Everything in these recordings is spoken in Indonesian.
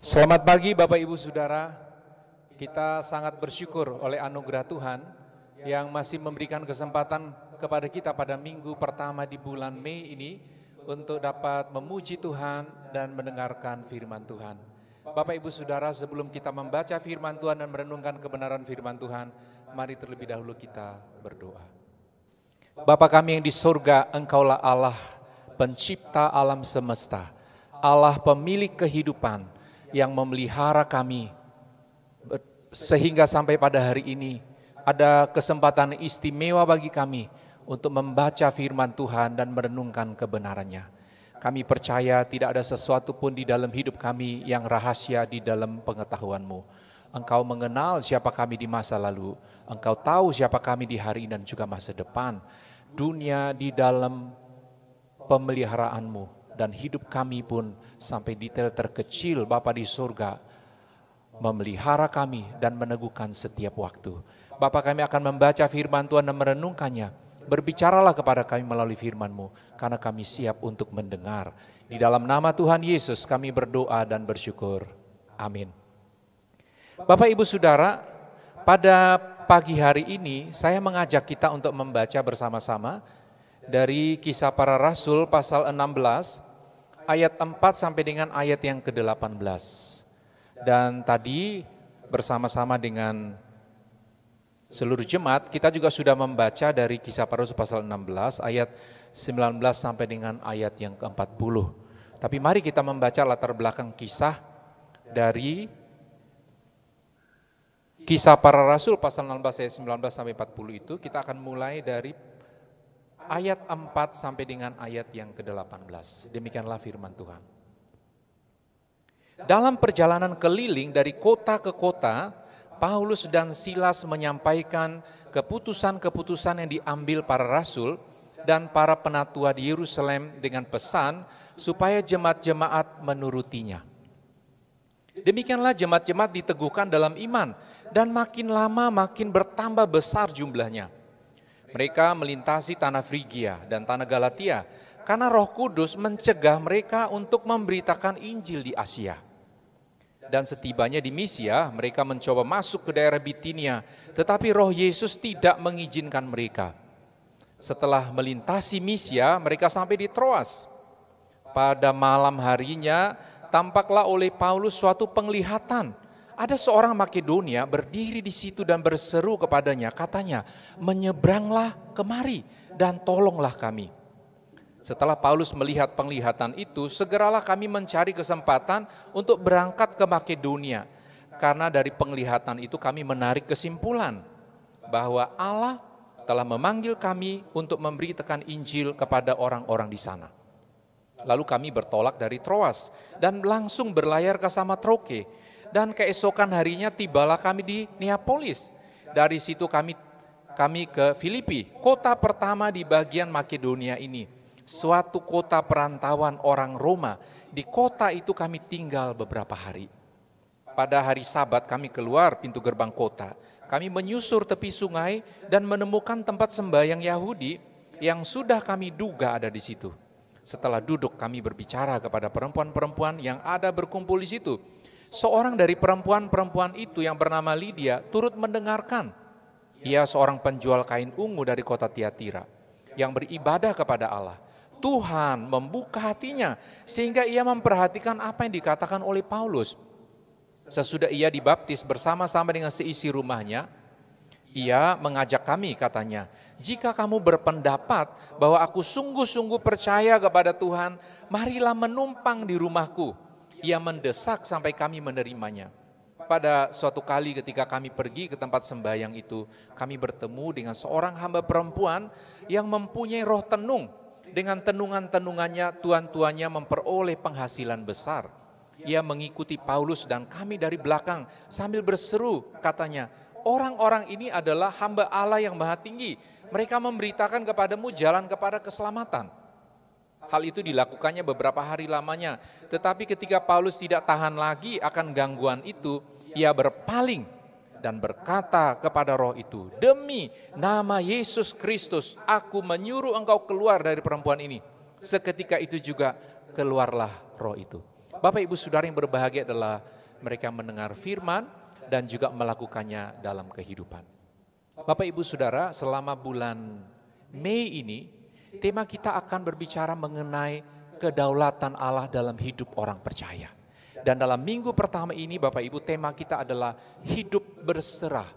Selamat pagi Bapak Ibu Saudara, kita sangat bersyukur oleh anugerah Tuhan yang masih memberikan kesempatan kepada kita pada minggu pertama di bulan Mei ini untuk dapat memuji Tuhan dan mendengarkan firman Tuhan. Bapak Ibu Saudara, sebelum kita membaca firman Tuhan dan merenungkan kebenaran firman Tuhan, mari terlebih dahulu kita berdoa. Bapa kami yang di surga, Engkaulah Allah pencipta alam semesta, Allah pemilik kehidupan yang memelihara kami sehingga sampai pada hari ini ada kesempatan istimewa bagi kami untuk membaca firman Tuhan dan merenungkan kebenarannya. Kami percaya tidak ada sesuatu pun di dalam hidup kami yang rahasia di dalam pengetahuan-Mu. Engkau mengenal siapa kami di masa lalu, Engkau tahu siapa kami di hari ini dan juga masa depan. Dunia di dalam pemeliharaan-Mu dan hidup kami pun sampai detail terkecil Bapa di surga memelihara kami dan meneguhkan setiap waktu. Bapa, kami akan membaca firman Tuhan dan merenungkannya. Berbicaralah kepada kami melalui firman-Mu, karena kami siap untuk mendengar. Di dalam nama Tuhan Yesus kami berdoa dan bersyukur. Amin. Bapak Ibu Saudara, pada pagi hari ini saya mengajak kita untuk membaca bersama-sama dari Kisah Para Rasul pasal 16 ayat 4 sampai dengan ayat yang ke-18. Dan tadi bersama-sama dengan seluruh jemaat kita juga sudah membaca dari Kisah Para Rasul pasal 16 ayat 19 sampai dengan ayat yang ke-40. Tapi mari kita membaca latar belakang kisah dari Kisah Para Rasul pasal 16 ayat 19 sampai 40 itu. Kita akan mulai dari ayat 4 sampai dengan ayat yang ke-18. Demikianlah firman Tuhan. Dalam perjalanan keliling dari kota ke kota, Paulus dan Silas menyampaikan keputusan-keputusan yang diambil para rasul dan para penatua di Yerusalem dengan pesan supaya jemaat-jemaat menurutinya. Demikianlah jemaat-jemaat diteguhkan dalam iman dan makin lama makin bertambah besar jumlahnya. Mereka melintasi tanah Frigia dan tanah Galatia karena Roh Kudus mencegah mereka untuk memberitakan Injil di Asia. Dan setibanya di Misia, mereka mencoba masuk ke daerah Bitinia, tetapi Roh Yesus tidak mengizinkan mereka. Setelah melintasi Misia, mereka sampai di Troas. Pada malam harinya, tampaklah oleh Paulus suatu penglihatan. Ada seorang Makedonia berdiri di situ dan berseru kepadanya, katanya, menyeberanglah kemari dan tolonglah kami. Setelah Paulus melihat penglihatan itu, segeralah kami mencari kesempatan untuk berangkat ke Makedonia. Karena dari penglihatan itu kami menarik kesimpulan bahwa Allah telah memanggil kami untuk memberitakan Injil kepada orang-orang di sana. Lalu kami bertolak dari Troas dan langsung berlayar ke Samotroke. Dan keesokan harinya tibalah kami di Neapolis. Dari situ kami ke Filipi, kota pertama di bagian Makedonia ini. Suatu kota perantauan orang Roma. Di kota itu kami tinggal beberapa hari. Pada hari Sabat kami keluar pintu gerbang kota. Kami menyusur tepi sungai dan menemukan tempat sembahyang Yahudi yang sudah kami duga ada di situ. Setelah duduk kami berbicara kepada perempuan-perempuan yang ada berkumpul di situ. Seorang dari perempuan-perempuan itu yang bernama Lydia turut mendengarkan. Ia seorang penjual kain ungu dari kota Tiatira yang beribadah kepada Allah. Tuhan membuka hatinya sehingga ia memperhatikan apa yang dikatakan oleh Paulus. Sesudah ia dibaptis bersama-sama dengan seisi rumahnya, ia mengajak kami, katanya, jika kamu berpendapat bahwa aku sungguh-sungguh percaya kepada Tuhan, marilah menumpang di rumahku. Ia mendesak sampai kami menerimanya. Pada suatu kali ketika kami pergi ke tempat sembahyang itu, kami bertemu dengan seorang hamba perempuan yang mempunyai roh tenung. Dengan tenungan-tenungannya, tuan-tuannya memperoleh penghasilan besar. Ia mengikuti Paulus dan kami dari belakang sambil berseru, katanya, orang-orang ini adalah hamba Allah yang Maha Tinggi. Mereka memberitakan kepadamu jalan kepada keselamatan. Hal itu dilakukannya beberapa hari lamanya. Tetapi ketika Paulus tidak tahan lagi akan gangguan itu, ia berpaling dan berkata kepada roh itu, demi nama Yesus Kristus, aku menyuruh engkau keluar dari perempuan ini. Seketika itu juga keluarlah roh itu. Bapak Ibu Saudara yang berbahagia adalah mereka mendengar firman dan juga melakukannya dalam kehidupan. Bapak Ibu Saudara, selama bulan Mei ini, tema kita akan berbicara mengenai kedaulatan Allah dalam hidup orang percaya. Dan dalam minggu pertama ini Bapak Ibu, tema kita adalah hidup berserah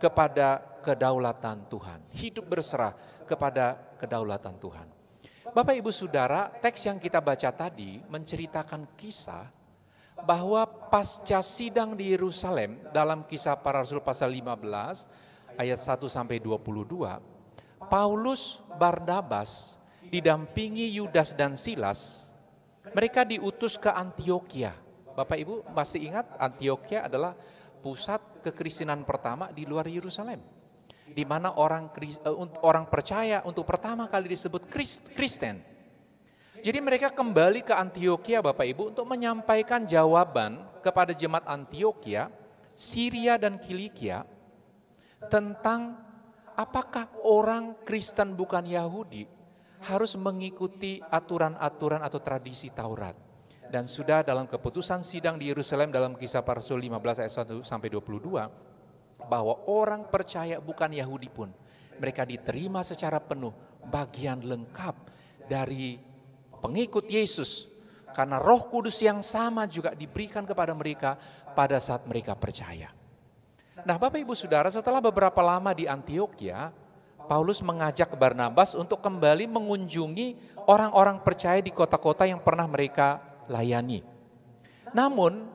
kepada kedaulatan Tuhan. Hidup berserah kepada kedaulatan Tuhan. Bapak Ibu Saudara, teks yang kita baca tadi menceritakan kisah bahwa pasca sidang di Yerusalem dalam Kisah Para Rasul pasal 15 ayat 1 sampai 22, Paulus, Barnabas didampingi Yudas dan Silas, mereka diutus ke Antiokhia. Bapak Ibu masih ingat Antiokhia adalah pusat kekristenan pertama di luar Yerusalem, di mana orang percaya untuk pertama kali disebut Kristen. Jadi mereka kembali ke Antiokhia Bapak Ibu untuk menyampaikan jawaban kepada jemaat Antiokhia, Syria dan Kilikia tentang apakah orang Kristen bukan Yahudi harus mengikuti aturan-aturan atau tradisi Taurat. Dan sudah dalam keputusan sidang di Yerusalem dalam Kisah Para Rasul 15 ayat 1 sampai 22 bahwa orang percaya bukan Yahudi pun mereka diterima secara penuh bagian lengkap dari pengikut Yesus, karena Roh Kudus yang sama juga diberikan kepada mereka pada saat mereka percaya. Nah Bapak Ibu Saudara, setelah beberapa lama di Antiokhia, Paulus mengajak Barnabas untuk kembali mengunjungi orang-orang percaya di kota-kota yang pernah mereka layani. Namun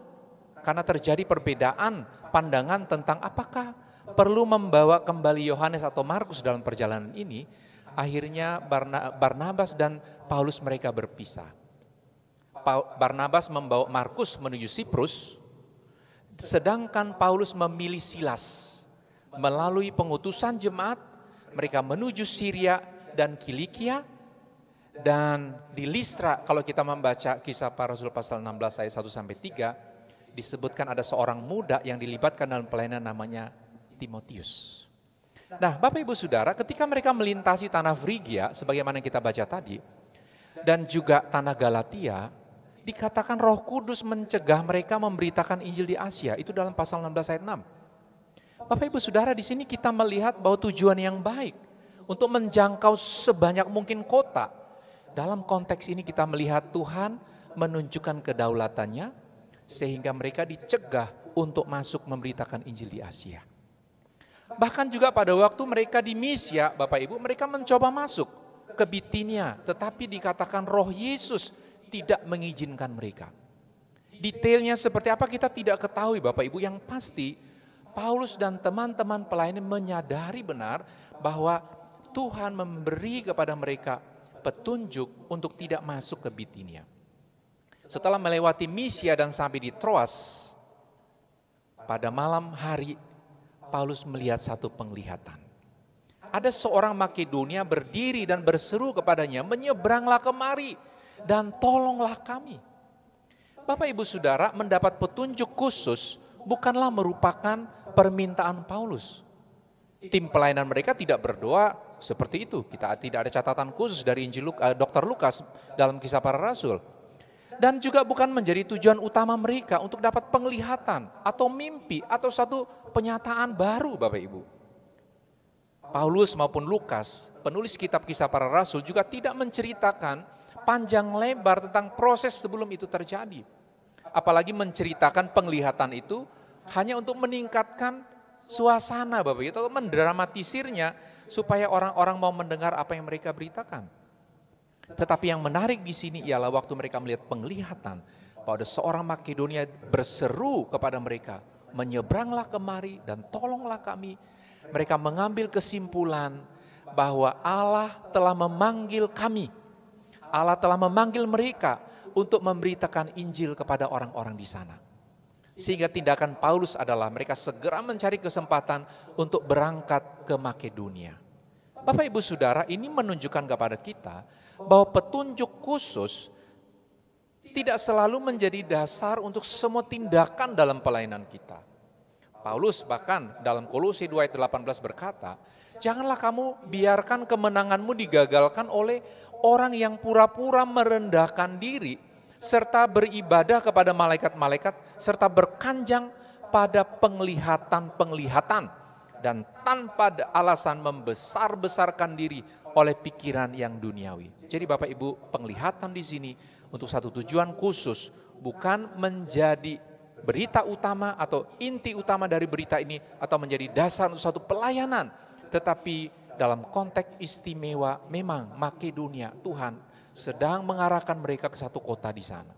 karena terjadi perbedaan pandangan tentang apakah perlu membawa kembali Yohanes atau Markus dalam perjalanan ini, akhirnya Barnabas dan Paulus mereka berpisah. Barnabas membawa Markus menuju Siprus, sedangkan Paulus memilih Silas. Melalui pengutusan jemaat, mereka menuju Syria dan Kilikia, dan di Listra kalau kita membaca Kisah Para Rasul pasal 16 ayat 1 sampai 3, disebutkan ada seorang muda yang dilibatkan dalam pelayanan namanya Timotius. Nah Bapak Ibu Saudara, ketika mereka melintasi tanah Frigia sebagaimana yang kita baca tadi, dan juga tanah Galatia, dikatakan Roh Kudus mencegah mereka memberitakan Injil di Asia. Itu dalam pasal 16 ayat 6. Bapak Ibu Saudara, di sini kita melihat bahwa tujuan yang baik untuk menjangkau sebanyak mungkin kota. Dalam konteks ini kita melihat Tuhan menunjukkan kedaulatannya sehingga mereka dicegah untuk masuk memberitakan Injil di Asia. Bahkan juga pada waktu mereka di Misia, Bapak Ibu, mereka mencoba masuk ke Bitinia, tetapi dikatakan Roh Yesus tidak mengizinkan mereka. Detailnya seperti apa kita tidak ketahui Bapak Ibu, yang pasti Paulus dan teman-teman pelayan menyadari benar bahwa Tuhan memberi kepada mereka petunjuk untuk tidak masuk ke Bitinia. Setelah melewati Misia dan sampai di Troas, pada malam hari Paulus melihat satu penglihatan. Ada seorang Makedonia berdiri dan berseru kepadanya, menyeberanglah kemari dan tolonglah kami. Bapak Ibu Saudara, mendapat petunjuk khusus bukanlah merupakan permintaan Paulus. Tim pelayanan mereka tidak berdoa seperti itu. Kita tidak ada catatan khusus dari Injil Dr. Lukas dalam Kisah Para Rasul. Dan juga bukan menjadi tujuan utama mereka untuk dapat penglihatan atau mimpi atau satu penyataan baru Bapak Ibu. Paulus maupun Lukas, penulis kitab Kisah Para Rasul juga tidak menceritakan panjang lebar tentang proses sebelum itu terjadi. Apalagi menceritakan penglihatan itu hanya untuk meningkatkan suasana Bapak Ibu, atau mendramatisirnya supaya orang-orang mau mendengar apa yang mereka beritakan. Tetapi yang menarik di sini ialah waktu mereka melihat penglihatan bahwa ada seorang Makedonia berseru kepada mereka, menyeberanglah kemari dan tolonglah kami. Mereka mengambil kesimpulan bahwa Allah telah memanggil kami. Allah telah memanggil mereka untuk memberitakan Injil kepada orang-orang di sana. Sehingga tindakan Paulus adalah mereka segera mencari kesempatan untuk berangkat ke Makedonia. Bapak Ibu Saudara, ini menunjukkan kepada kita bahwa petunjuk khusus tidak selalu menjadi dasar untuk semua tindakan dalam pelayanan kita. Paulus bahkan dalam Kolose 2 ayat 18 berkata, janganlah kamu biarkan kemenanganmu digagalkan oleh orang yang pura-pura merendahkan diri serta beribadah kepada malaikat-malaikat, serta berkanjang pada penglihatan-penglihatan, dan tanpa ada alasan membesar-besarkan diri oleh pikiran yang duniawi. Jadi Bapak Ibu, penglihatan di sini untuk satu tujuan khusus, bukan menjadi berita utama atau inti utama dari berita ini atau menjadi dasar untuk satu pelayanan, tetapi dalam konteks istimewa memang Makedonia, Tuhan sedang mengarahkan mereka ke satu kota di sana.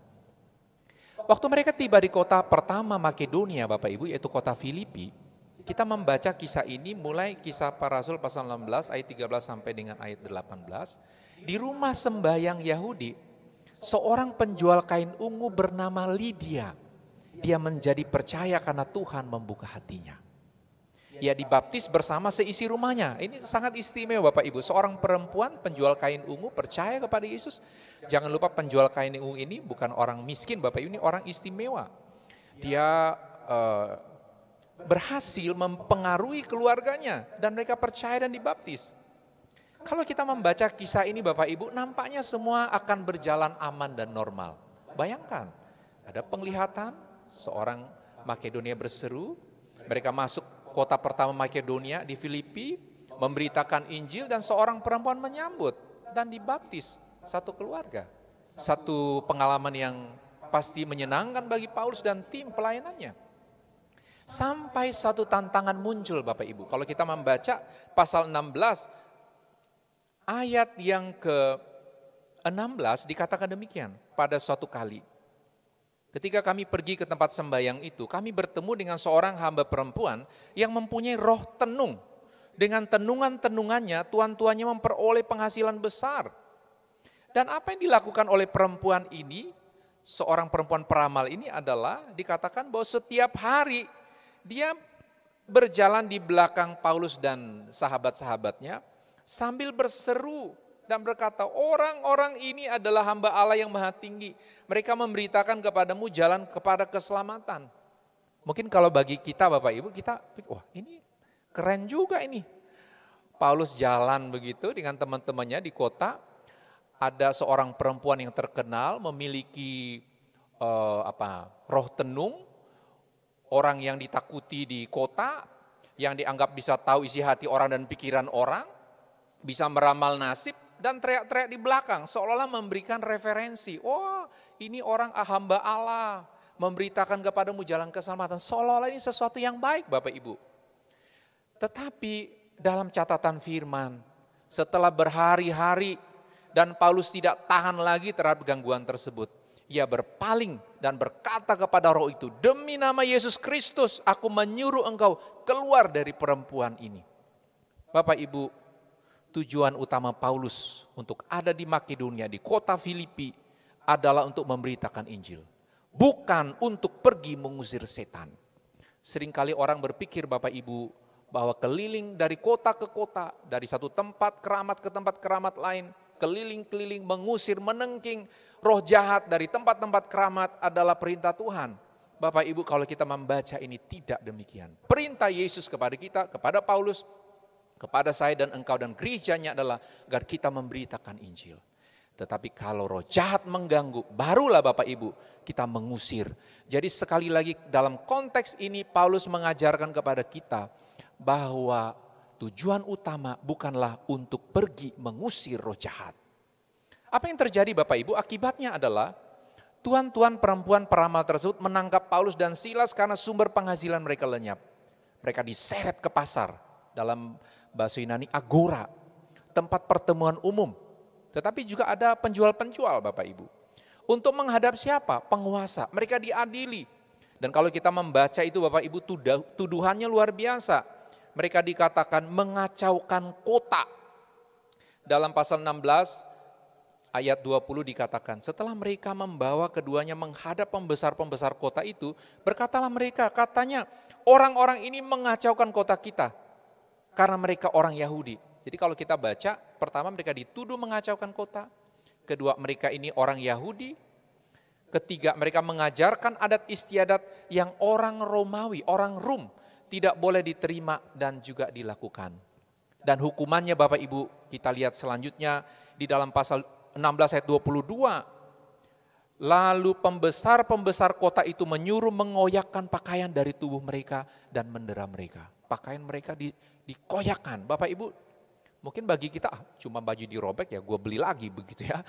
Waktu mereka tiba di kota pertama Makedonia Bapak Ibu, yaitu kota Filipi, kita membaca kisah ini mulai Kisah Para Rasul pasal 16 ayat 13 sampai dengan ayat 18. Di rumah sembahyang Yahudi, seorang penjual kain ungu bernama Lydia, dia menjadi percaya karena Tuhan membuka hatinya. Ia dibaptis bersama seisi rumahnya. Ini sangat istimewa Bapak Ibu. Seorang perempuan penjual kain ungu percaya kepada Yesus. Jangan lupa penjual kain ungu ini bukan orang miskin Bapak Ibu, ini orang istimewa. Dia berhasil mempengaruhi keluarganya dan mereka percaya dan dibaptis. Kalau kita membaca kisah ini Bapak Ibu, nampaknya semua akan berjalan aman dan normal. Bayangkan, ada penglihatan, seorang Makedonia berseru, mereka masuk kota pertama Makedonia di Filipi, memberitakan Injil dan seorang perempuan menyambut dan dibaptis satu keluarga. Satu pengalaman yang pasti menyenangkan bagi Paulus dan tim pelayanannya. Sampai satu tantangan muncul Bapak Ibu. Kalau kita membaca pasal 16 ayat yang ke-16 dikatakan demikian. Pada suatu kali, ketika kami pergi ke tempat sembahyang itu, kami bertemu dengan seorang hamba perempuan yang mempunyai roh tenung. Dengan tenungan-tenungannya, tuan-tuannya memperoleh penghasilan besar. Dan apa yang dilakukan oleh perempuan ini, seorang perempuan peramal ini adalah dikatakan bahwa setiap hari dia berjalan di belakang Paulus dan sahabat-sahabatnya sambil berseru dan berkata, orang-orang ini adalah hamba Allah yang maha tinggi. Mereka memberitakan kepadamu jalan kepada keselamatan. Mungkin kalau bagi kita Bapak Ibu, kita pikir, wah ini keren juga ini. Paulus jalan begitu dengan teman-temannya di kota. Ada seorang perempuan yang terkenal memiliki roh tenung. Orang yang ditakuti di kota, yang dianggap bisa tahu isi hati orang dan pikiran orang, bisa meramal nasib, dan teriak-teriak di belakang, seolah-olah memberikan referensi. Oh, ini orang hamba Allah, memberitakan kepadamu jalan keselamatan. Seolah-olah ini sesuatu yang baik Bapak Ibu. Tetapi dalam catatan firman, setelah berhari-hari dan Paulus tidak tahan lagi terhadap gangguan tersebut, ia berpaling dan berkata kepada roh itu, demi nama Yesus Kristus, aku menyuruh engkau keluar dari perempuan ini. Bapak Ibu, tujuan utama Paulus untuk ada di Makedonia, di kota Filipi, adalah untuk memberitakan Injil. Bukan untuk pergi mengusir setan. Seringkali orang berpikir Bapak Ibu, bahwa keliling dari kota ke kota, dari satu tempat keramat ke tempat keramat lain, keliling-keliling mengusir, menengking roh jahat dari tempat-tempat keramat adalah perintah Tuhan. Bapak Ibu, kalau kita membaca ini tidak demikian. Perintah Yesus kepada kita, kepada Paulus, kepada saya dan engkau dan gerejanya adalah agar kita memberitakan Injil. Tetapi kalau roh jahat mengganggu, barulah Bapak Ibu kita mengusir. Jadi sekali lagi dalam konteks ini Paulus mengajarkan kepada kita bahwa tujuan utama bukanlah untuk pergi mengusir roh jahat. Apa yang terjadi Bapak Ibu? Akibatnya adalah tuan-tuan perempuan peramal tersebut menangkap Paulus dan Silas karena sumber penghasilan mereka lenyap. Mereka diseret ke pasar, dalam bahasa Yunani agora, tempat pertemuan umum. Tetapi juga ada penjual-penjual Bapak Ibu. Untuk menghadap siapa? Penguasa. Mereka diadili. Dan kalau kita membaca itu Bapak Ibu, tuduhannya luar biasa. Mereka dikatakan mengacaukan kota. Dalam pasal 16 ayat 20 dikatakan, setelah mereka membawa keduanya menghadap pembesar-pembesar kota itu, berkatalah mereka, katanya orang-orang ini mengacaukan kota kita karena mereka orang Yahudi. Jadi kalau kita baca, pertama mereka dituduh mengacaukan kota, kedua mereka ini orang Yahudi, ketiga mereka mengajarkan adat istiadat yang orang Romawi, orang Rum, tidak boleh diterima dan juga dilakukan. Dan hukumannya Bapak Ibu, kita lihat selanjutnya di dalam pasal 16 ayat 22. Lalu pembesar-pembesar kota itu menyuruh mengoyakkan pakaian dari tubuh mereka dan mendera mereka. Pakaian mereka dikoyakkan. Bapak Ibu, mungkin bagi kita cuma baju dirobek ya gue beli lagi begitu ya.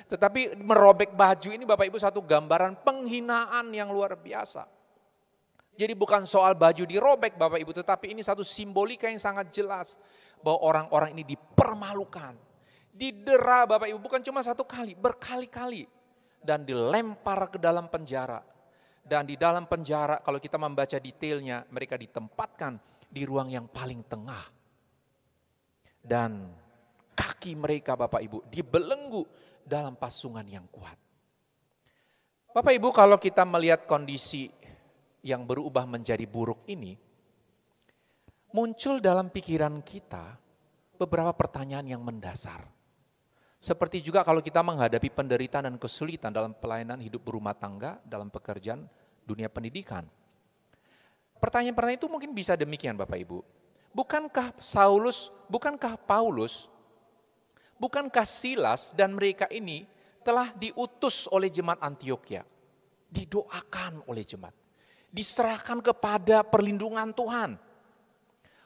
Tetapi merobek baju ini Bapak Ibu satu gambaran penghinaan yang luar biasa. Jadi bukan soal baju dirobek Bapak Ibu, tetapi ini satu simbolika yang sangat jelas bahwa orang-orang ini dipermalukan. Didera Bapak Ibu bukan cuma satu kali, berkali-kali. Dan dilempar ke dalam penjara. Dan di dalam penjara kalau kita membaca detailnya mereka ditempatkan di ruang yang paling tengah. Dan kaki mereka Bapak Ibu dibelenggu dalam pasungan yang kuat. Bapak Ibu kalau kita melihat kondisi yang berubah menjadi buruk ini, muncul dalam pikiran kita beberapa pertanyaan yang mendasar. Seperti juga kalau kita menghadapi penderitaan dan kesulitan dalam pelayanan hidup berumah tangga, dalam pekerjaan dunia pendidikan. Pertanyaan-pertanyaan itu mungkin bisa demikian Bapak Ibu. Bukankah Paulus, bukankah Silas dan mereka ini telah diutus oleh jemaat Antiokhia, didoakan oleh jemaat, diserahkan kepada perlindungan Tuhan.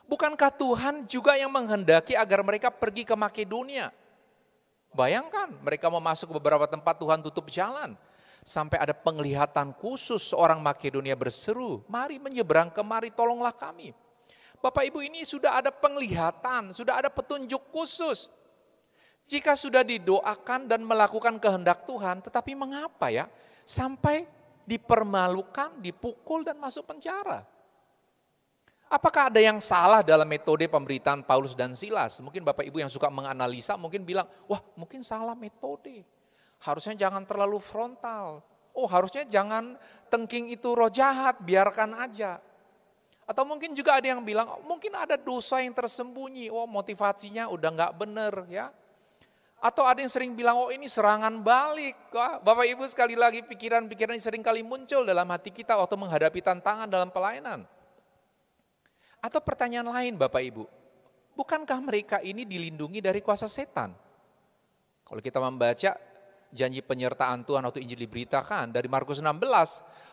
Bukankah Tuhan juga yang menghendaki agar mereka pergi ke Makedonia? Bayangkan mereka mau masuk ke beberapa tempat Tuhan tutup jalan. Sampai ada penglihatan khusus seorang Makedonia berseru, mari menyeberang kemari tolonglah kami. Bapak Ibu ini sudah ada penglihatan, sudah ada petunjuk khusus. Jika sudah didoakan dan melakukan kehendak Tuhan, tetapi mengapa ya sampai dipermalukan, dipukul dan masuk penjara? Apakah ada yang salah dalam metode pemberitaan Paulus dan Silas? Mungkin Bapak Ibu yang suka menganalisa mungkin bilang, wah mungkin salah metode. Harusnya jangan terlalu frontal. Oh harusnya jangan tengking itu roh jahat, biarkan aja. Atau mungkin juga ada yang bilang, oh, mungkin ada dosa yang tersembunyi. Oh motivasinya udah gak bener ya. Atau ada yang sering bilang, oh ini serangan balik. Wah, Bapak Ibu sekali lagi pikiran-pikiran yang sering kali muncul dalam hati kita waktu menghadapi tantangan dalam pelayanan. Atau pertanyaan lain Bapak Ibu, bukankah mereka ini dilindungi dari kuasa setan? Kalau kita membaca janji penyertaan Tuhan waktu Injil diberitakan dari Markus 16,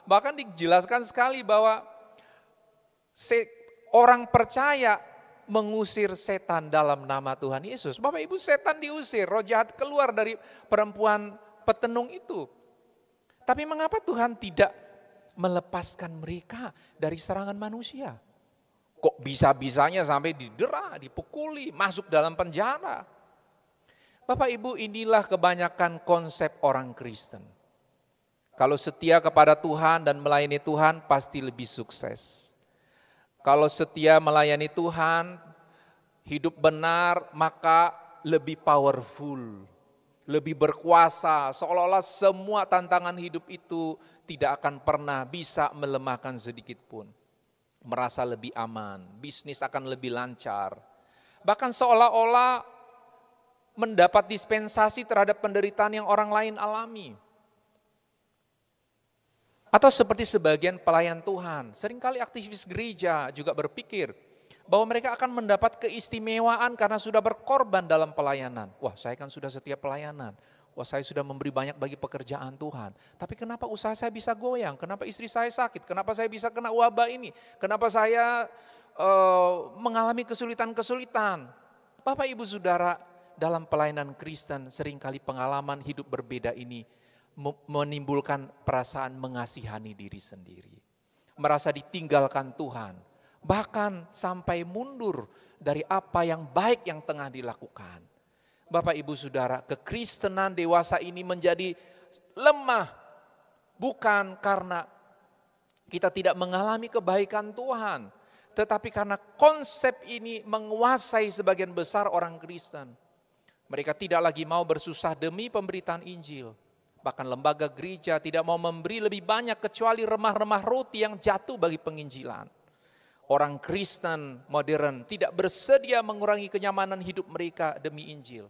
bahkan dijelaskan sekali bahwa orang percaya mengusir setan dalam nama Tuhan Yesus. Bapak Ibu setan diusir, roh jahat keluar dari perempuan petenung itu. Tapi mengapa Tuhan tidak melepaskan mereka dari serangan manusia? Kok bisa-bisanya sampai didera, dipukuli, masuk dalam penjara. Bapak Ibu inilah kebanyakan konsep orang Kristen. Kalau setia kepada Tuhan dan melayani Tuhan pasti lebih sukses. Kalau setia melayani Tuhan, hidup benar maka lebih powerful, lebih berkuasa. Seolah-olah semua tantangan hidup itu tidak akan pernah bisa melemahkan sedikit pun. Merasa lebih aman, bisnis akan lebih lancar. Bahkan seolah-olah mendapat dispensasi terhadap penderitaan yang orang lain alami. Atau seperti sebagian pelayan Tuhan, seringkali aktivis gereja juga berpikir bahwa mereka akan mendapat keistimewaan karena sudah berkorban dalam pelayanan. Wah saya kan sudah setia pelayanan. Wah saya sudah memberi banyak bagi pekerjaan Tuhan. Tapi kenapa usaha saya bisa goyang? Kenapa istri saya sakit? Kenapa saya bisa kena wabah ini? Kenapa saya mengalami kesulitan-kesulitan? Bapak Ibu Saudara, dalam pelayanan Kristen seringkali pengalaman hidup berbeda ini menimbulkan perasaan mengasihani diri sendiri. Merasa ditinggalkan Tuhan. Bahkan sampai mundur dari apa yang baik yang tengah dilakukan. Bapak Ibu Saudara, kekristenan dewasa ini menjadi lemah bukan karena kita tidak mengalami kebaikan Tuhan, tetapi karena konsep ini menguasai sebagian besar orang Kristen. Mereka tidak lagi mau bersusah demi pemberitaan Injil. Bahkan lembaga gereja tidak mau memberi lebih banyak kecuali remah-remah roti yang jatuh bagi penginjilan. Orang Kristen modern tidak bersedia mengurangi kenyamanan hidup mereka demi Injil.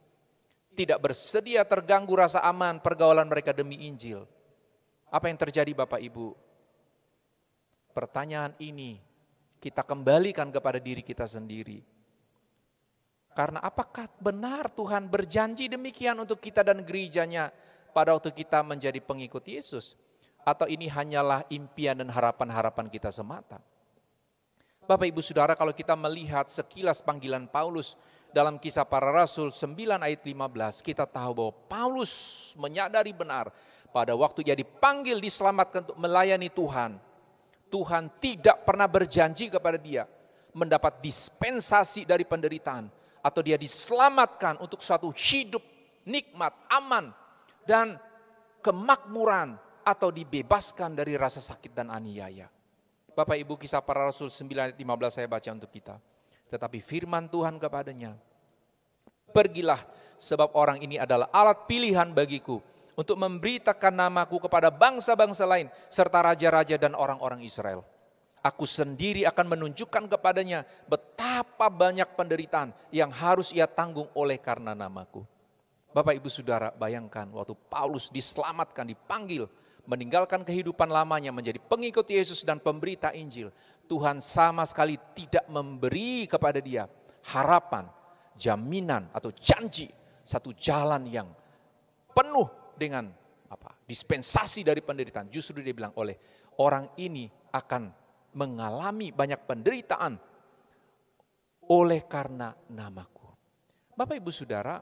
Tidak bersedia terganggu rasa aman pergaulan mereka demi Injil. Apa yang terjadi Bapak Ibu? Pertanyaan ini kita kembalikan kepada diri kita sendiri. Karena apakah benar Tuhan berjanji demikian untuk kita dan gerejanya pada waktu kita menjadi pengikut Yesus? Atau ini hanyalah impian dan harapan-harapan kita semata? Bapak Ibu Saudara, kalau kita melihat sekilas panggilan Paulus dalam Kisah Para Rasul 9 ayat 15, kita tahu bahwa Paulus menyadari benar pada waktu ia dipanggil diselamatkan untuk melayani Tuhan, Tuhan tidak pernah berjanji kepada dia mendapat dispensasi dari penderitaan, atau dia diselamatkan untuk suatu hidup nikmat, aman, dan kemakmuran, atau dibebaskan dari rasa sakit dan aniaya. Bapak Ibu, Kisah Para Rasul 9 ayat 15 saya baca untuk kita. Tetapi firman Tuhan kepadanya, pergilah sebab orang ini adalah alat pilihan bagiku untuk memberitakan namaku kepada bangsa-bangsa lain serta raja-raja dan orang-orang Israel. Aku sendiri akan menunjukkan kepadanya betapa banyak penderitaan yang harus ia tanggung oleh karena namaku. Bapak Ibu Saudara, bayangkan waktu Paulus diselamatkan, dipanggil, meninggalkan kehidupan lamanya menjadi pengikut Yesus dan pemberita Injil. Tuhan sama sekali tidak memberi kepada dia harapan, jaminan atau janji satu jalan yang penuh dengan dispensasi dari penderitaan. Justru dia bilang oleh orang ini akan mengalami banyak penderitaan oleh karena namaku. Bapak Ibu Saudara,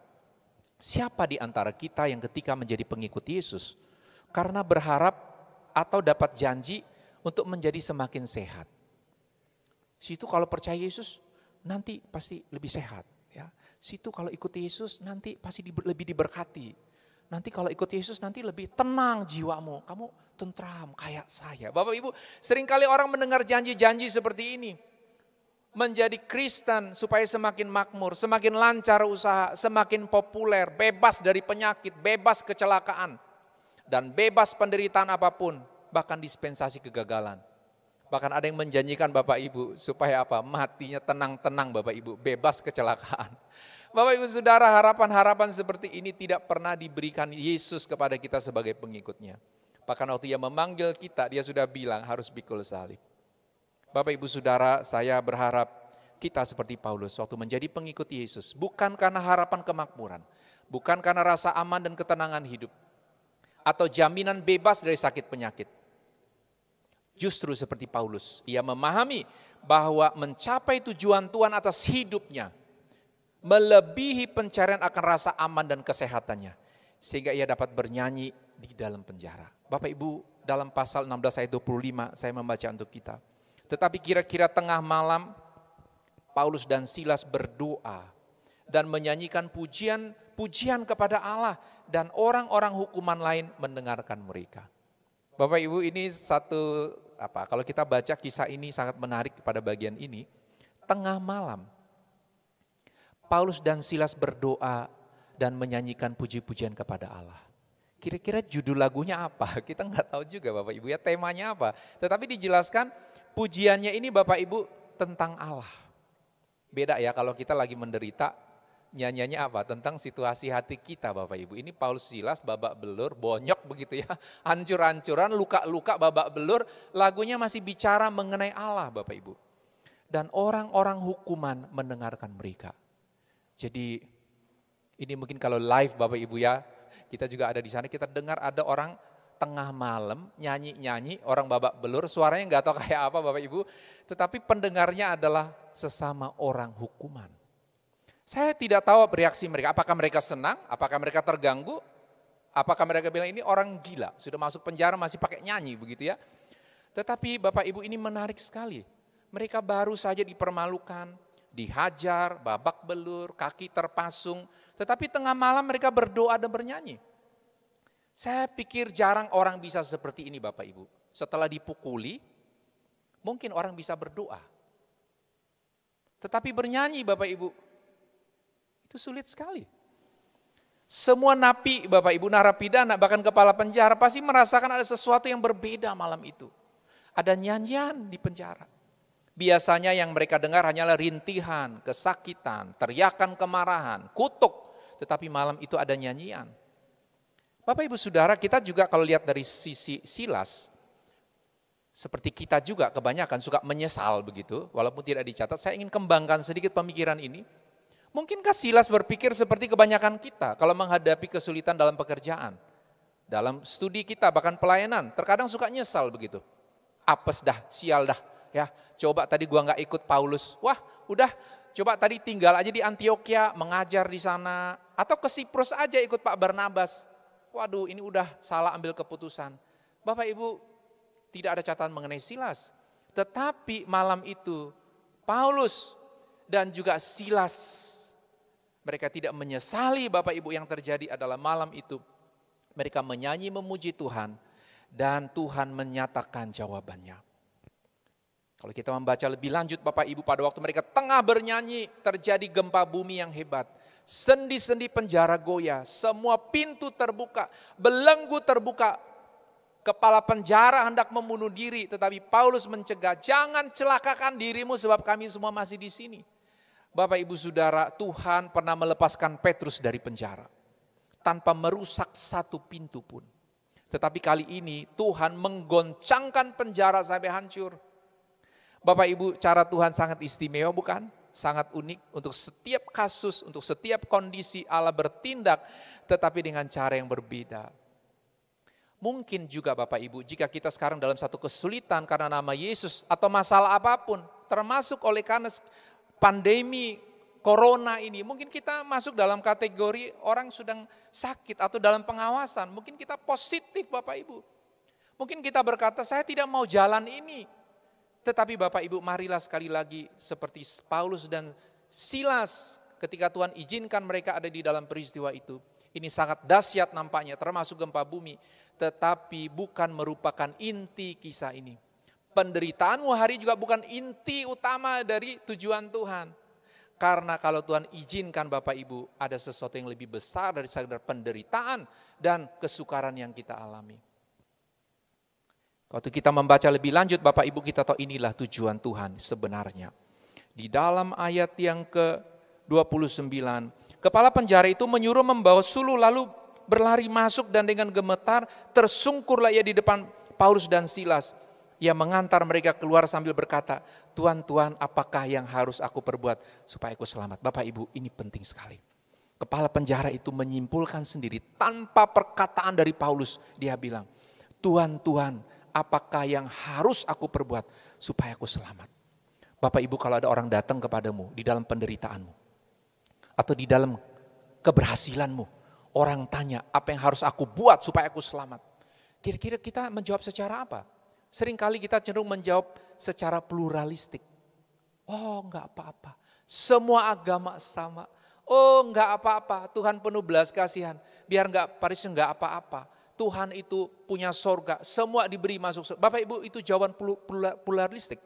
siapa di antara kita yang ketika menjadi pengikut Yesus karena berharap atau dapat janji untuk menjadi semakin sehat? Situ kalau percaya Yesus nanti pasti lebih sehat, ya. Situ kalau ikut Yesus nanti pasti lebih diberkati. Nanti kalau ikut Yesus nanti lebih tenang jiwamu, kamu tentram kayak saya. Bapak Ibu, seringkali orang mendengar janji-janji seperti ini. Menjadi Kristen supaya semakin makmur, semakin lancar usaha, semakin populer, bebas dari penyakit, bebas kecelakaan, dan bebas penderitaan apapun, bahkan dispensasi kegagalan. Bahkan ada yang menjanjikan Bapak Ibu supaya matinya tenang-tenang Bapak Ibu, bebas kecelakaan. Bapak Ibu Saudara, harapan-harapan seperti ini tidak pernah diberikan Yesus kepada kita sebagai pengikutnya. Bahkan waktu ia memanggil kita, dia sudah bilang harus pikul salib. Bapak Ibu Saudara, saya berharap kita seperti Paulus waktu menjadi pengikut Yesus, bukan karena harapan kemakmuran, bukan karena rasa aman dan ketenangan hidup, atau jaminan bebas dari sakit penyakit. Justru seperti Paulus, ia memahami bahwa mencapai tujuan Tuhan atas hidupnya melebihi pencarian akan rasa aman dan kesehatannya, sehingga ia dapat bernyanyi di dalam penjara. Bapak Ibu, dalam pasal 16 ayat 25 saya membaca untuk kita. Tetapi kira-kira tengah malam Paulus dan Silas berdoa dan menyanyikan pujian kepada Allah, dan orang-orang hukuman lain mendengarkan mereka. Bapak Ibu, ini satu kalau kita baca kisah ini sangat menarik pada bagian ini. Tengah malam Paulus dan Silas berdoa dan menyanyikan puji-pujian kepada Allah. Kira-kira judul lagunya apa? Kita nggak tahu juga Bapak Ibu ya, temanya apa. Tetapi dijelaskan pujiannya ini Bapak Ibu tentang Allah. Beda ya kalau kita lagi menderita, nyanyiannya apa? Tentang situasi hati kita Bapak Ibu. Ini Paulus Silas babak belur, bonyok begitu ya. Hancur-hancuran, luka-luka, babak belur. Lagunya masih bicara mengenai Allah Bapak Ibu. Dan orang-orang hukuman mendengarkan mereka. Jadi ini mungkin kalau live Bapak Ibu ya, kita juga ada di sana, kita dengar ada orang tengah malam nyanyi-nyanyi, orang babak belur, suaranya nggak tahu kayak apa Bapak Ibu, tetapi pendengarnya adalah sesama orang hukuman. Saya tidak tahu reaksi mereka, apakah mereka senang, apakah mereka terganggu, apakah mereka bilang ini orang gila, sudah masuk penjara masih pakai nyanyi begitu ya. Tetapi Bapak Ibu ini menarik sekali, mereka baru saja dipermalukan, dihajar, babak belur, kaki terpasung, tetapi tengah malam mereka berdoa dan bernyanyi. Saya pikir jarang orang bisa seperti ini Bapak Ibu. Setelah dipukuli, mungkin orang bisa berdoa. Tetapi bernyanyi Bapak Ibu, itu sulit sekali. Semua napi Bapak Ibu, narapidana, bahkan kepala penjara pasti merasakan ada sesuatu yang berbeda malam itu. Ada nyanyian di penjara. Biasanya yang mereka dengar hanyalah rintihan, kesakitan, teriakan kemarahan, kutuk. Tetapi malam itu ada nyanyian. Bapak Ibu Saudara, kita juga kalau lihat dari sisi Silas, seperti kita juga kebanyakan suka menyesal begitu, walaupun tidak dicatat. Saya ingin kembangkan sedikit pemikiran ini. Mungkinkah Silas berpikir seperti kebanyakan kita kalau menghadapi kesulitan dalam pekerjaan? Dalam studi kita, bahkan pelayanan, terkadang suka nyesal begitu. Apes dah, sial dah. Ya, coba tadi gua nggak ikut Paulus. Wah, udah coba tadi tinggal aja di Antioquia, mengajar di sana. Atau ke Siprus aja ikut Pak Barnabas. Waduh, ini udah salah ambil keputusan. Bapak Ibu, tidak ada catatan mengenai Silas. Tetapi malam itu, Paulus dan juga Silas, mereka tidak menyesali Bapak Ibu yang terjadi adalah malam itu. Mereka menyanyi memuji Tuhan dan Tuhan menyatakan jawabannya. Kalau kita membaca lebih lanjut Bapak Ibu, pada waktu mereka tengah bernyanyi terjadi gempa bumi yang hebat. Sendi-sendi penjara goyah, semua pintu terbuka, belenggu terbuka. Kepala penjara hendak membunuh diri, tetapi Paulus mencegah, jangan celakakan dirimu sebab kami semua masih di sini. Bapak Ibu Saudara, Tuhan pernah melepaskan Petrus dari penjara tanpa merusak satu pintu pun. Tetapi kali ini Tuhan menggoncangkan penjara sampai hancur. Bapak Ibu, cara Tuhan sangat istimewa bukan? Sangat unik untuk setiap kasus, untuk setiap kondisi Allah bertindak, tetapi dengan cara yang berbeda. Mungkin juga Bapak Ibu, jika kita sekarang dalam satu kesulitan karena nama Yesus atau masalah apapun, termasuk oleh karena pandemi Corona ini, mungkin kita masuk dalam kategori orang sedang sakit atau dalam pengawasan. Mungkin kita positif Bapak Ibu. Mungkin kita berkata, saya tidak mau jalan ini. Tetapi Bapak Ibu, marilah sekali lagi seperti Paulus dan Silas ketika Tuhan izinkan mereka ada di dalam peristiwa itu. Ini sangat dahsyat nampaknya, termasuk gempa bumi. Tetapi bukan merupakan inti kisah ini. Penderitaanmu hari juga bukan inti utama dari tujuan Tuhan. Karena kalau Tuhan izinkan Bapak Ibu, ada sesuatu yang lebih besar dari sekedar penderitaan dan kesukaran yang kita alami. Waktu kita membaca lebih lanjut Bapak Ibu, kita tahu inilah tujuan Tuhan sebenarnya. Di dalam ayat yang ke-29, kepala penjara itu menyuruh membawa suluh lalu berlari masuk dan dengan gemetar tersungkurlah ia di depan Paulus dan Silas. Ia mengantar mereka keluar sambil berkata, Tuhan, Tuhan, apakah yang harus aku perbuat supaya aku selamat? Bapak Ibu, ini penting sekali. Kepala penjara itu menyimpulkan sendiri tanpa perkataan dari Paulus. Dia bilang, Tuhan, Tuhan, apakah yang harus aku perbuat supaya aku selamat? Bapak Ibu, kalau ada orang datang kepadamu di dalam penderitaanmu atau di dalam keberhasilanmu, orang tanya apa yang harus aku buat supaya aku selamat. Kira-kira kita menjawab secara apa? Seringkali kita cenderung menjawab secara pluralistik. Oh, enggak apa-apa. Semua agama sama. Oh, enggak apa-apa. Tuhan penuh belas kasihan. Biar enggak Paris enggak apa-apa. Tuhan itu punya sorga. Semua diberi masuk surga. Bapak Ibu, itu jawaban pluralistik.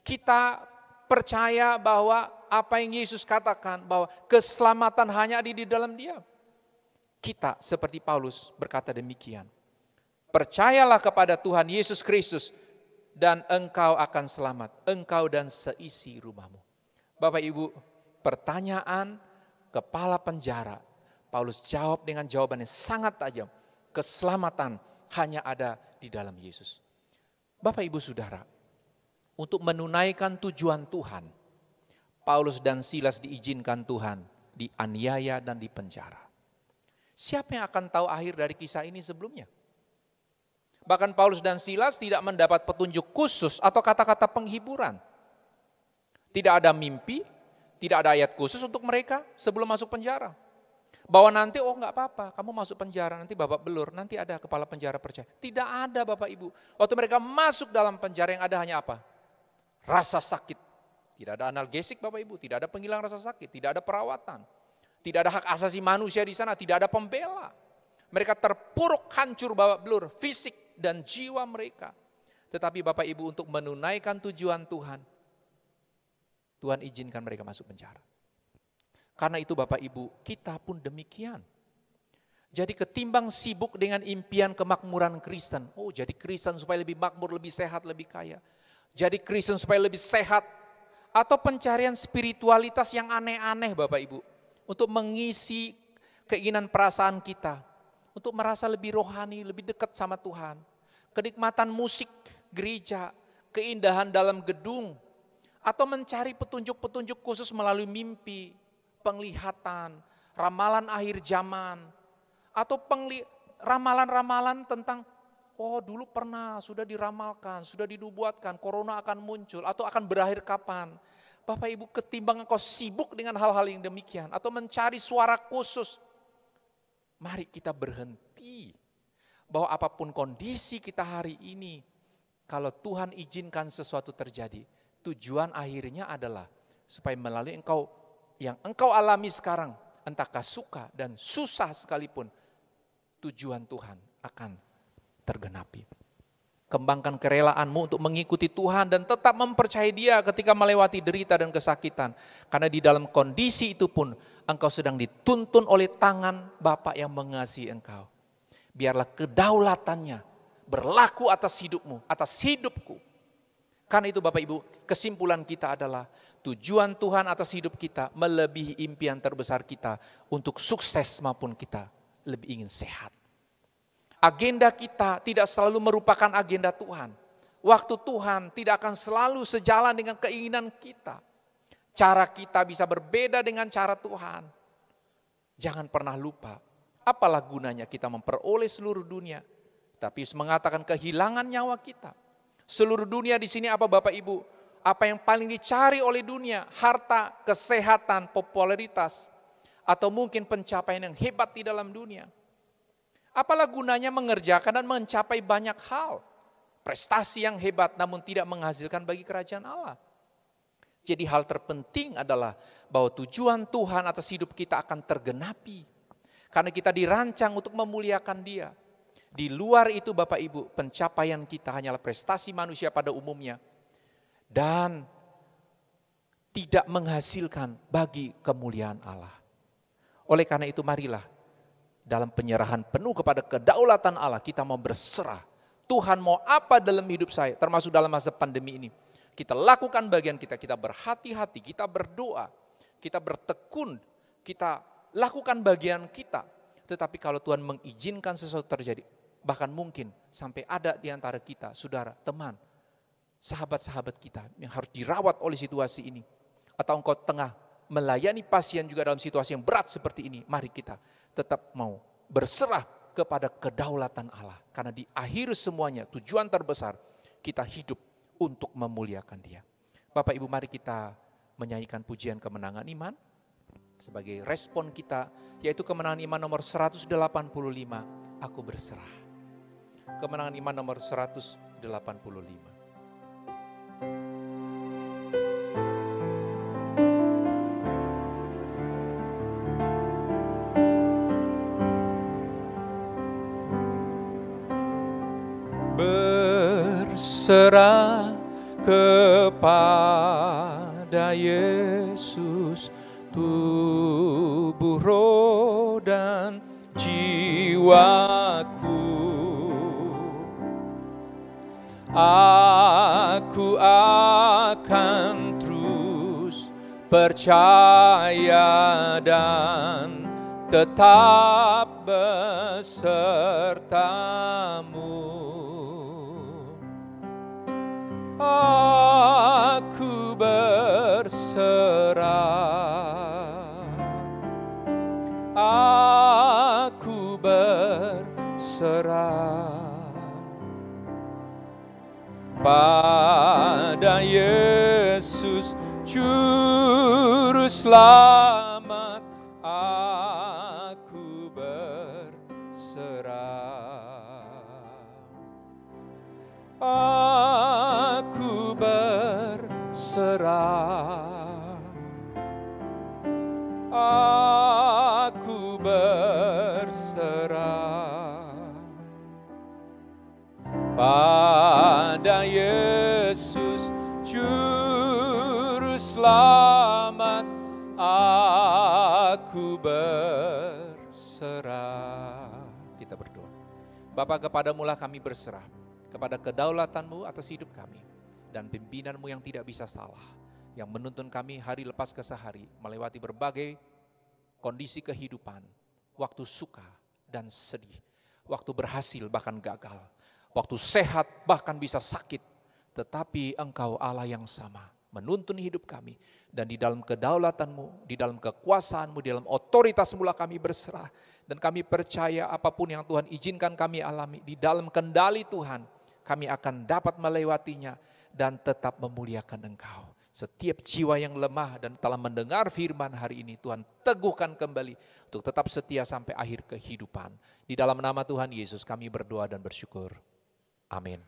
Kita percaya bahwa apa yang Yesus katakan bahwa keselamatan hanya ada di dalam Dia. Kita seperti Paulus berkata demikian. Percayalah kepada Tuhan Yesus Kristus dan engkau akan selamat, engkau dan seisi rumahmu. Bapak Ibu, pertanyaan kepala penjara, Paulus jawab dengan jawaban yang sangat tajam. Keselamatan hanya ada di dalam Yesus. Bapak Ibu Saudara, untuk menunaikan tujuan Tuhan, Paulus dan Silas diizinkan Tuhan dianiaya dan dipenjara. Siapa yang akan tahu akhir dari kisah ini sebelumnya? Bahkan Paulus dan Silas tidak mendapat petunjuk khusus atau kata-kata penghiburan. Tidak ada mimpi, tidak ada ayat khusus untuk mereka sebelum masuk penjara. Bahwa nanti, oh enggak apa-apa, kamu masuk penjara, nanti babak belur, nanti ada kepala penjara percaya. Tidak ada Bapak Ibu. Waktu mereka masuk dalam penjara yang ada hanya apa? Rasa sakit. Tidak ada analgesik Bapak Ibu, tidak ada penghilang rasa sakit, tidak ada perawatan. Tidak ada hak asasi manusia di sana, tidak ada pembela. Mereka terpuruk hancur babak belur, fisik dan jiwa mereka. Tetapi Bapak Ibu, untuk menunaikan tujuan Tuhan, Tuhan izinkan mereka masuk penjara. Karena itu Bapak Ibu, kita pun demikian. Jadi ketimbang sibuk dengan impian kemakmuran Kristen, oh jadi Kristen supaya lebih makmur, lebih sehat, lebih kaya. Jadi Kristen supaya lebih sehat, atau pencarian spiritualitas yang aneh-aneh Bapak Ibu, untuk mengisi keinginan perasaan kita, untuk merasa lebih rohani, lebih dekat sama Tuhan. Kenikmatan musik gereja, keindahan dalam gedung, atau mencari petunjuk-petunjuk khusus melalui mimpi, penglihatan, ramalan akhir zaman, atau ramalan-ramalan tentang, oh dulu pernah, sudah diramalkan, sudah dinubuatkan, corona akan muncul atau akan berakhir kapan. Bapak Ibu, ketimbang engkau sibuk dengan hal-hal yang demikian atau mencari suara khusus, mari kita berhenti bahwa apapun kondisi kita hari ini, kalau Tuhan izinkan sesuatu terjadi, tujuan akhirnya adalah supaya melalui engkau, yang engkau alami sekarang, entahkah suka dan susah sekalipun, tujuan Tuhan akan tergenapi. Kembangkan kerelaanmu untuk mengikuti Tuhan dan tetap mempercayai Dia ketika melewati derita dan kesakitan. Karena di dalam kondisi itu pun engkau sedang dituntun oleh tangan Bapa yang mengasihi engkau. Biarlah kedaulatannya berlaku atas hidupmu, atas hidupku. Karena itu Bapak Ibu, kesimpulan kita adalah tujuan Tuhan atas hidup kita melebihi impian terbesar kita untuk sukses maupun kita lebih ingin sehat. Agenda kita tidak selalu merupakan agenda Tuhan. Waktu Tuhan tidak akan selalu sejalan dengan keinginan kita. Cara kita bisa berbeda dengan cara Tuhan. Jangan pernah lupa, apalah gunanya kita memperoleh seluruh dunia, tapi mengatakan kehilangan nyawa kita. Seluruh dunia di sini apa Bapak Ibu? Apa yang paling dicari oleh dunia? Harta, kesehatan, popularitas, atau mungkin pencapaian yang hebat di dalam dunia. Apalah gunanya mengerjakan dan mencapai banyak hal, prestasi yang hebat namun tidak menghasilkan bagi kerajaan Allah. Jadi hal terpenting adalah bahwa tujuan Tuhan atas hidup kita akan tergenapi. Karena kita dirancang untuk memuliakan Dia. Di luar itu Bapak Ibu, pencapaian kita hanyalah prestasi manusia pada umumnya. Dan tidak menghasilkan bagi kemuliaan Allah. Oleh karena itu marilah dalam penyerahan penuh kepada kedaulatan Allah kita mau berserah. Tuhan mau apa dalam hidup saya, termasuk dalam masa pandemi ini. Kita lakukan bagian kita, kita berhati-hati, kita berdoa, kita bertekun, kita lakukan bagian kita. Tetapi kalau Tuhan mengizinkan sesuatu terjadi, bahkan mungkin sampai ada di antara kita, saudara, teman, sahabat-sahabat kita yang harus dirawat oleh situasi ini. Atau engkau tengah melayani pasien juga dalam situasi yang berat seperti ini, mari kita tetap mau berserah kepada kedaulatan Allah. Karena di akhir semuanya tujuan terbesar kita hidup untuk memuliakan Dia. Bapak Ibu, mari kita menyanyikan pujian kemenangan iman sebagai respon kita, yaitu kemenangan iman nomor 185, aku berserah. Kemenangan iman nomor 185. Berserah kepada Yesus, tubuh, roh dan jiwaku. Aku akan terus percaya dan tetap besertamu. Aku berserah, aku berserah pada Yesus Juru Selamat. Aku berserah, aku berserah, aku berserah pada Yesus Juru Selamat. Aku berserah. Kita berdoa. Bapa, kepadamu-lah kami berserah, kepada kedaulatanmu atas hidup kami, dan pimpinanmu yang tidak bisa salah, yang menuntun kami hari lepas ke sehari, melewati berbagai kondisi kehidupan, waktu suka dan sedih, waktu berhasil bahkan gagal, waktu sehat bahkan bisa sakit, tetapi Engkau Allah yang sama. menuntun hidup kami. Dan di dalam kedaulatan-Mu, di dalam kekuasaan-Mu, di dalam otoritas-Mu lah kami berserah. Dan kami percaya apapun yang Tuhan izinkan kami alami, di dalam kendali Tuhan, kami akan dapat melewatinya dan tetap memuliakan Engkau. Setiap jiwa yang lemah dan telah mendengar firman hari ini, Tuhan teguhkan kembali untuk tetap setia sampai akhir kehidupan. Di dalam nama Tuhan Yesus kami berdoa dan bersyukur. Amin.